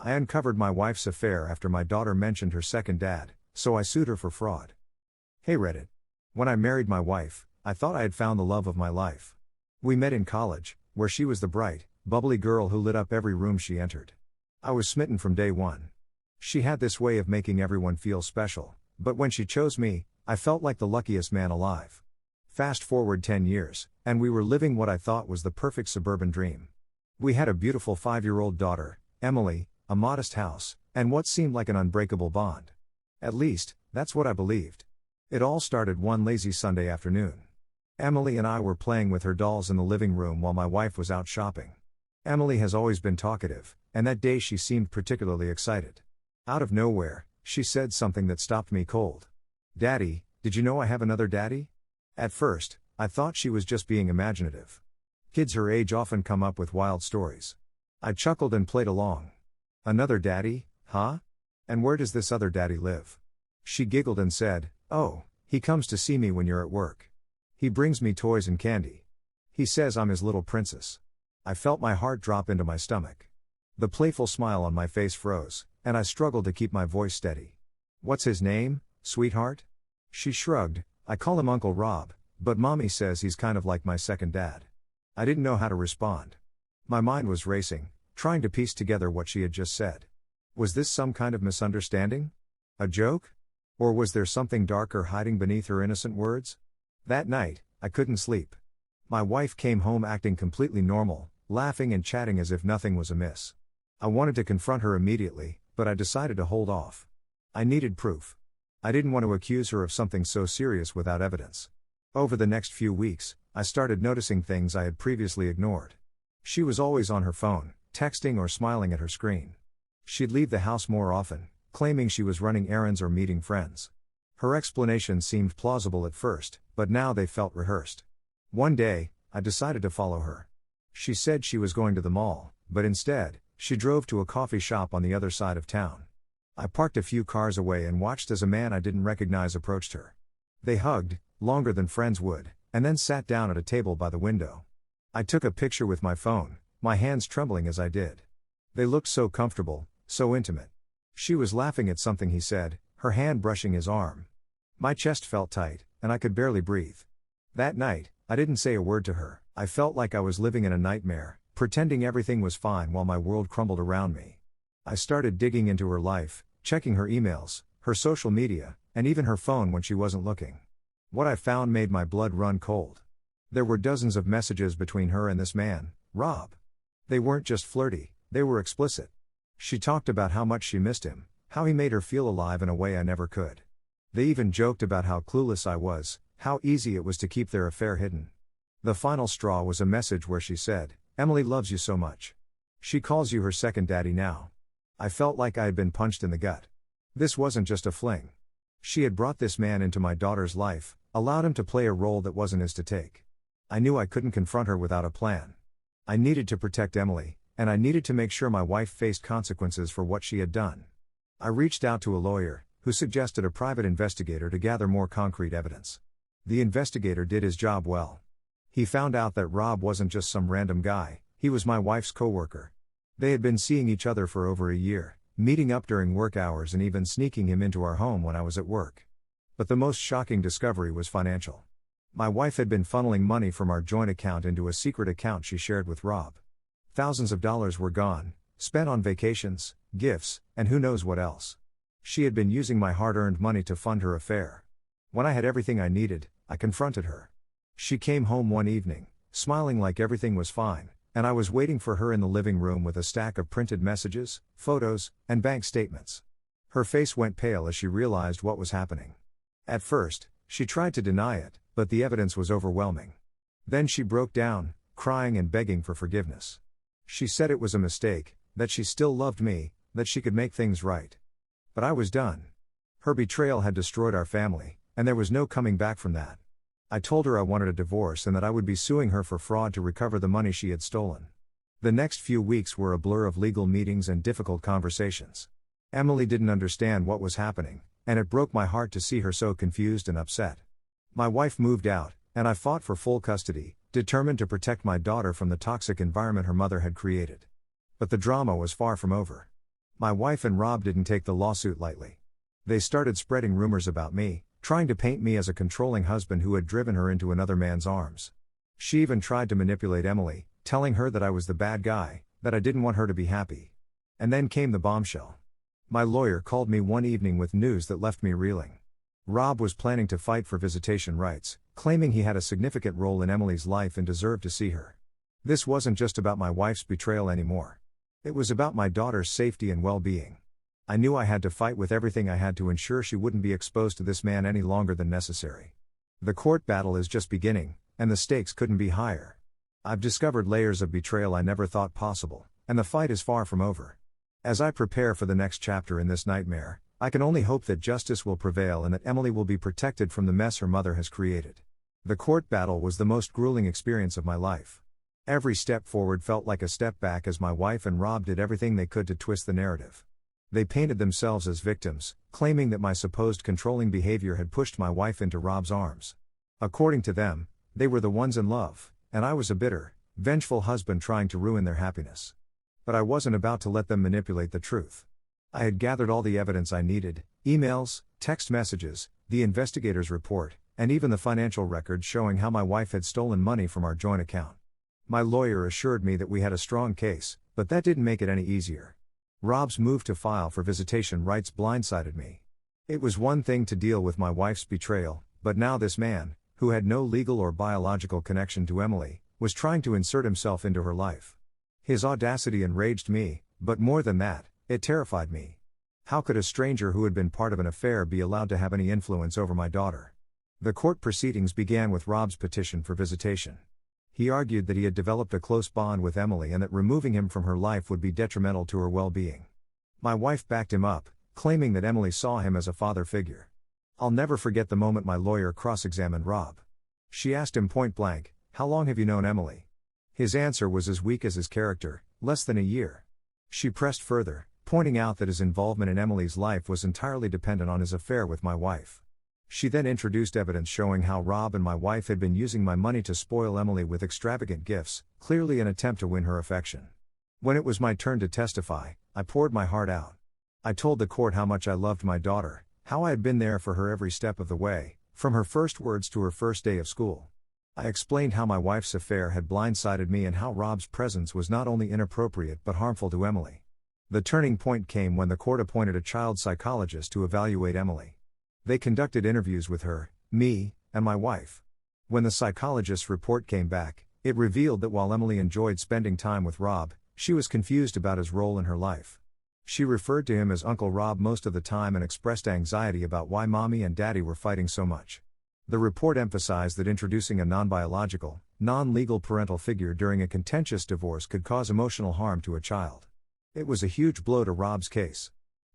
I uncovered my wife's affair after my daughter mentioned her second dad, so I sued her for fraud. Hey Reddit. When I married my wife, I thought I had found the love of my life. We met in college, where she was the bright, bubbly girl who lit up every room she entered. I was smitten from day one. She had this way of making everyone feel special, but when she chose me, I felt like the luckiest man alive. Fast forward 10 years, and we were living what I thought was the perfect suburban dream. We had a beautiful 5-year-old daughter, Emily, a modest house, and what seemed like an unbreakable bond. At least, that's what I believed. It all started one lazy Sunday afternoon. Emily and I were playing with her dolls in the living room while my wife was out shopping. Emily has always been talkative, and that day she seemed particularly excited. Out of nowhere, she said something that stopped me cold. "Daddy, did you know I have another daddy?" At first, I thought she was just being imaginative. Kids her age often come up with wild stories. I chuckled and played along. "Another daddy, huh? And where does this other daddy live?" She giggled and said, "Oh, he comes to see me when you're at work. He brings me toys and candy. He says I'm his little princess." I felt my heart drop into my stomach. The playful smile on my face froze, and I struggled to keep my voice steady. "What's his name, sweetheart?" She shrugged. "I call him Uncle Rob, but Mommy says he's kind of like my second dad." I didn't know how to respond. My mind was racing, trying to piece together what she had just said. Was this some kind of misunderstanding? A joke? Or was there something darker hiding beneath her innocent words? That night, I couldn't sleep. My wife came home acting completely normal, laughing and chatting as if nothing was amiss. I wanted to confront her immediately, but I decided to hold off. I needed proof. I didn't want to accuse her of something so serious without evidence. Over the next few weeks, I started noticing things I had previously ignored. She was always on her phone, texting or smiling at her screen. She'd leave the house more often, claiming she was running errands or meeting friends. Her explanations seemed plausible at first, but now they felt rehearsed. One day, I decided to follow her. She said she was going to the mall, but instead, she drove to a coffee shop on the other side of town. I parked a few cars away and watched as a man I didn't recognize approached her. They hugged, longer than friends would, and then sat down at a table by the window. I took a picture with my phone, my hands trembling as I did. They looked so comfortable, so intimate. She was laughing at something he said, her hand brushing his arm. My chest felt tight, and I could barely breathe. That night, I didn't say a word to her. I felt like I was living in a nightmare, pretending everything was fine while my world crumbled around me. I started digging into her life, checking her emails, her social media, and even her phone when she wasn't looking. What I found made my blood run cold. There were dozens of messages between her and this man, Rob. They weren't just flirty, they were explicit. She talked about how much she missed him, how he made her feel alive in a way I never could. They even joked about how clueless I was, how easy it was to keep their affair hidden. The final straw was a message where she said, "Emily loves you so much. She calls you her second daddy now." I felt like I had been punched in the gut. This wasn't just a fling. She had brought this man into my daughter's life, allowed him to play a role that wasn't his to take. I knew I couldn't confront her without a plan. I needed to protect Emily, and I needed to make sure my wife faced consequences for what she had done. I reached out to a lawyer, who suggested a private investigator to gather more concrete evidence. The investigator did his job well. He found out that Rob wasn't just some random guy, he was my wife's coworker. They had been seeing each other for over a year, meeting up during work hours and even sneaking him into our home when I was at work. But the most shocking discovery was financial. My wife had been funneling money from our joint account into a secret account she shared with Rob. Thousands of dollars were gone, spent on vacations, gifts, and who knows what else. She had been using my hard-earned money to fund her affair. When I had everything I needed, I confronted her. She came home one evening, smiling like everything was fine, and I was waiting for her in the living room with a stack of printed messages, photos, and bank statements. Her face went pale as she realized what was happening. At first, she tried to deny it, but the evidence was overwhelming. Then she broke down, crying and begging for forgiveness. She said it was a mistake, that she still loved me, that she could make things right. But I was done. Her betrayal had destroyed our family, and there was no coming back from that. I told her I wanted a divorce and that I would be suing her for fraud to recover the money she had stolen. The next few weeks were a blur of legal meetings and difficult conversations. Emily didn't understand what was happening, and it broke my heart to see her so confused and upset. My wife moved out, and I fought for full custody, determined to protect my daughter from the toxic environment her mother had created. But the drama was far from over. My wife and Rob didn't take the lawsuit lightly. They started spreading rumors about me, trying to paint me as a controlling husband who had driven her into another man's arms. She even tried to manipulate Emily, telling her that I was the bad guy, that I didn't want her to be happy. And then came the bombshell. My lawyer called me one evening with news that left me reeling. Rob was planning to fight for visitation rights, claiming he had a significant role in Emily's life and deserved to see her. This wasn't just about my wife's betrayal anymore. It was about my daughter's safety and well-being. I knew I had to fight with everything I had to ensure she wouldn't be exposed to this man any longer than necessary. The court battle is just beginning, and the stakes couldn't be higher. I've discovered layers of betrayal I never thought possible, and the fight is far from over. As I prepare for the next chapter in this nightmare, I can only hope that justice will prevail and that Emily will be protected from the mess her mother has created. The court battle was the most grueling experience of my life. Every step forward felt like a step back as my wife and Rob did everything they could to twist the narrative. They painted themselves as victims, claiming that my supposed controlling behavior had pushed my wife into Rob's arms. According to them, they were the ones in love, and I was a bitter, vengeful husband trying to ruin their happiness. But I wasn't about to let them manipulate the truth. I had gathered all the evidence I needed: emails, text messages, the investigator's report, and even the financial records showing how my wife had stolen money from our joint account. My lawyer assured me that we had a strong case, but that didn't make it any easier. Rob's move to file for visitation rights blindsided me. It was one thing to deal with my wife's betrayal, but now this man, who had no legal or biological connection to Emily, was trying to insert himself into her life. His audacity enraged me, but more than that, it terrified me. How could a stranger who had been part of an affair be allowed to have any influence over my daughter? The court proceedings began with Rob's petition for visitation. He argued that he had developed a close bond with Emily and that removing him from her life would be detrimental to her well-being. My wife backed him up, claiming that Emily saw him as a father figure. I'll never forget the moment my lawyer cross-examined Rob. She asked him point blank, "How long have you known Emily?" His answer was as weak as his character: less than a year. She pressed further, pointing out that his involvement in Emily's life was entirely dependent on his affair with my wife. She then introduced evidence showing how Rob and my wife had been using my money to spoil Emily with extravagant gifts, clearly an attempt to win her affection. When it was my turn to testify, I poured my heart out. I told the court how much I loved my daughter, how I had been there for her every step of the way, from her first words to her first day of school. I explained how my wife's affair had blindsided me and how Rob's presence was not only inappropriate but harmful to Emily. The turning point came when the court appointed a child psychologist to evaluate Emily. They conducted interviews with her, me, and my wife. When the psychologist's report came back, it revealed that while Emily enjoyed spending time with Rob, she was confused about his role in her life. She referred to him as Uncle Rob most of the time and expressed anxiety about why Mommy and Daddy were fighting so much. The report emphasized that introducing a non-biological, non-legal parental figure during a contentious divorce could cause emotional harm to a child. It was a huge blow to Rob's case.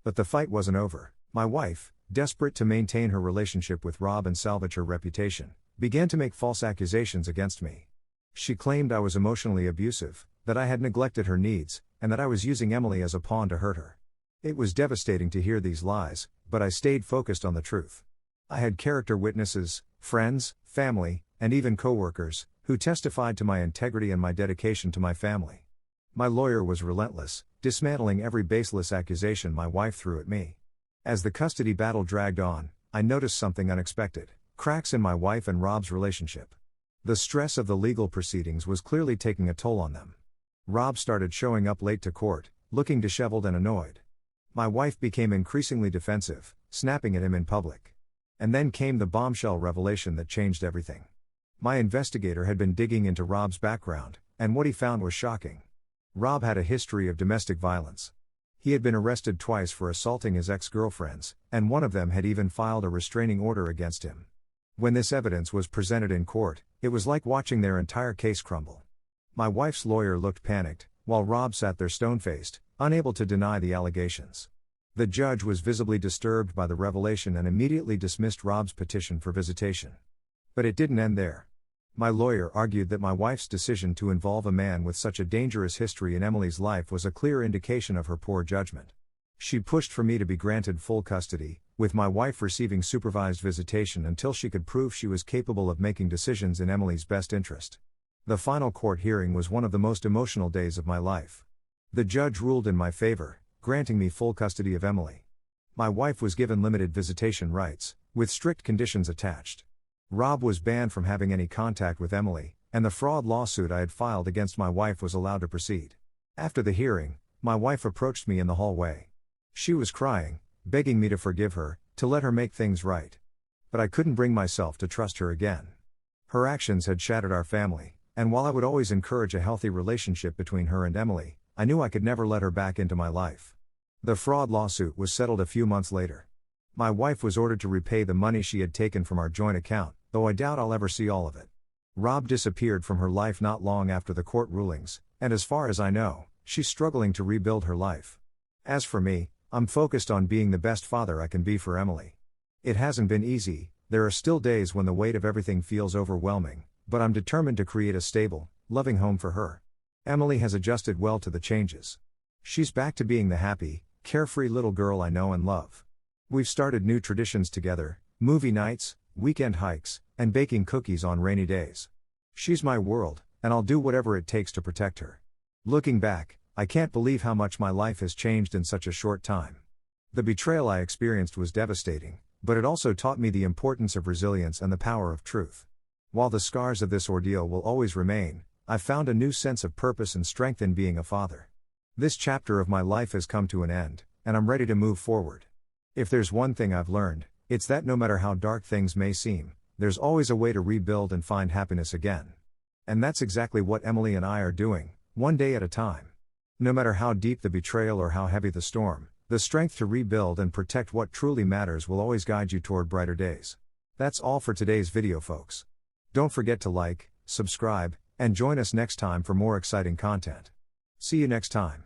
But the fight wasn't over. My wife, desperate to maintain her relationship with Rob and salvage her reputation, began to make false accusations against me. She claimed I was emotionally abusive, that I had neglected her needs, and that I was using Emily as a pawn to hurt her. It was devastating to hear these lies, but I stayed focused on the truth. I had character witnesses, friends, family, and even co-workers, who testified to my integrity and my dedication to my family. My lawyer was relentless, dismantling every baseless accusation my wife threw at me. As the custody battle dragged on, I noticed something unexpected: cracks in my wife and Rob's relationship. The stress of the legal proceedings was clearly taking a toll on them. Rob started showing up late to court, looking disheveled and annoyed. My wife became increasingly defensive, snapping at him in public. And then came the bombshell revelation that changed everything. My investigator had been digging into Rob's background, and what he found was shocking. Rob had a history of domestic violence. He had been arrested twice for assaulting his ex-girlfriends, and one of them had even filed a restraining order against him. When this evidence was presented in court, it was like watching their entire case crumble. My wife's lawyer looked panicked, while Rob sat there stone-faced, unable to deny the allegations. The judge was visibly disturbed by the revelation and immediately dismissed Rob's petition for visitation. But it didn't end there. My lawyer argued that my wife's decision to involve a man with such a dangerous history in Emily's life was a clear indication of her poor judgment. She pushed for me to be granted full custody, with my wife receiving supervised visitation until she could prove she was capable of making decisions in Emily's best interest. The final court hearing was one of the most emotional days of my life. The judge ruled in my favor, granting me full custody of Emily. My wife was given limited visitation rights, with strict conditions attached. Rob was banned from having any contact with Emily, and the fraud lawsuit I had filed against my wife was allowed to proceed. After the hearing, my wife approached me in the hallway. She was crying, begging me to forgive her, to let her make things right. But I couldn't bring myself to trust her again. Her actions had shattered our family, and while I would always encourage a healthy relationship between her and Emily, I knew I could never let her back into my life. The fraud lawsuit was settled a few months later. My wife was ordered to repay the money she had taken from our joint account, though I doubt I'll ever see all of it. Rob disappeared from her life not long after the court rulings, and as far as I know, she's struggling to rebuild her life. As for me, I'm focused on being the best father I can be for Emily. It hasn't been easy, there are still days when the weight of everything feels overwhelming, but I'm determined to create a stable, loving home for her. Emily has adjusted well to the changes. She's back to being the happy, carefree little girl I know and love. We've started new traditions together, movie nights, weekend hikes, and baking cookies on rainy days. She's my world, and I'll do whatever it takes to protect her. Looking back, I can't believe how much my life has changed in such a short time. The betrayal I experienced was devastating, but it also taught me the importance of resilience and the power of truth. While the scars of this ordeal will always remain, I've found a new sense of purpose and strength in being a father. This chapter of my life has come to an end, and I'm ready to move forward. If there's one thing I've learned, it's that no matter how dark things may seem, there's always a way to rebuild and find happiness again. And that's exactly what Emily and I are doing, one day at a time. No matter how deep the betrayal or how heavy the storm, the strength to rebuild and protect what truly matters will always guide you toward brighter days. That's all for today's video, folks. Don't forget to like, subscribe, and join us next time for more exciting content. See you next time.